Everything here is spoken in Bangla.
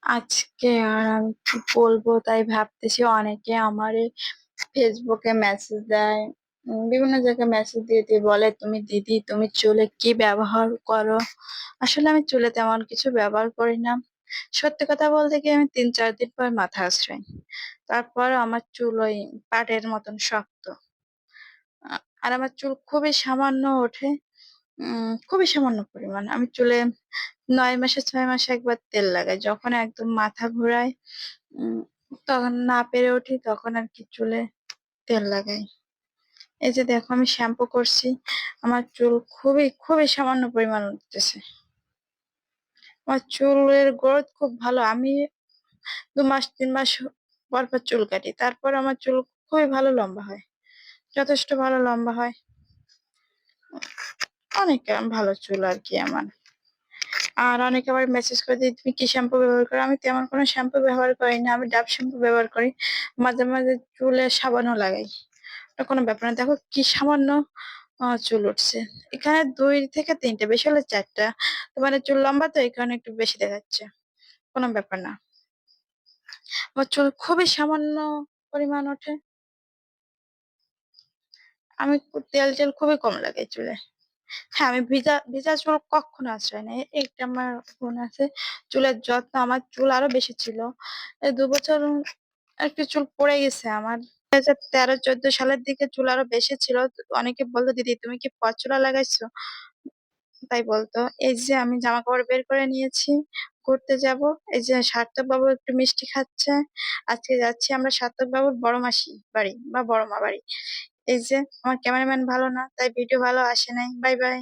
আজকে আর আমি কি বলবো তাই ভাবতেছি। অনেকে আমারে ফেসবুকে মেসেজ দেয়, বিভিন্ন জায়গায় মেসেজ দিয়ে দিয়ে বলে, তুমি দিদি তুমি চুলে কি ব্যবহার করো? আসলে আমি চুলে তেমন কিছু ব্যবহার করি না। সত্যি কথা বলতে কি, আমি 3-4 দিন পর মাথা আঁচড়াই। তারপর আমার চুল ওই পাটের মতন শক্ত। আর আমার চুল খুবই সামান্য ওঠে, খুবই সামান্য পরিমাণ। আমি চুলে 9 মাসে 6 মাসে একবার তেল লাগাই, যখন একদম মাথা ঘুরায়, উম তখন না পেরে উঠি, তখন আর কি চুলে তেল লাগাই। এই যে দেখো, আমি শ্যাম্পু করছি, আমার চুল খুবই খুবই সামান্য পরিমাণ উঠতেছে। আমার চুলের গ্রোথ খুব ভালো। আমি 2 মাস 3 মাস পর পর চুল কাটি, তারপর আমার চুল খুবই ভালো লম্বা হয়, যথেষ্ট ভালো লম্বা হয়। অনেক ভালো চুল আর কি আমার। আর অনেকে আবার মেসেজ করে দিয়ে, তুমি কি শ্যাম্পু ব্যবহার করো? আমি তেমন কোনো শ্যাম্পু ব্যবহার করি না, আমি ডাভ শ্যাম্পু ব্যবহার করি। মাঝে মাঝে চুলে সাবানও লাগাই, ওটা কোনো ব্যাপার না। দেখো কি সামান্য চুল উঠছে। এখানে 2 থেকে 3টে, বেশি হলে 4টা। তোমার চুল লম্বা তো, এই কারণে একটু বেশি দেখাচ্ছে, কোনো ব্যাপার না। আমার চুল খুবই সামান্য পরিমাণ ওঠে। আমি তেল টেল খুবই কম লাগাই চুলে। হ্যাঁ, আমি ভিজা ভিজা চুল কখনো আশ্রয় নেই। একটা আমার বোন আছে, চুলের যত্ন। আমার চুল আরো বেশি ছিল, এই 2 বছর একটু চুল পড়ে গেছে আমার। 2013-14 সালের দিকে চুল আরো বেশি ছিল। অনেকে বলতো, দিদি তুমি কি পরচুলা লাগাইছো? তাই বলতো। এই যে আমি জামা কাপড় বের করে নিয়েছি, ঘুরতে যাব। এই যে সার্থক বাবু একটু মিষ্টি খাচ্ছে। আজকে যাচ্ছি আমরা সার্থক বাবুর বড় মাসি বাড়ি বা বড় মা বাড়ি। এই যে আমার ক্যামেরাম্যান ভালো না, তাই ভিডিও ভালো আসে নাই। Bye bye.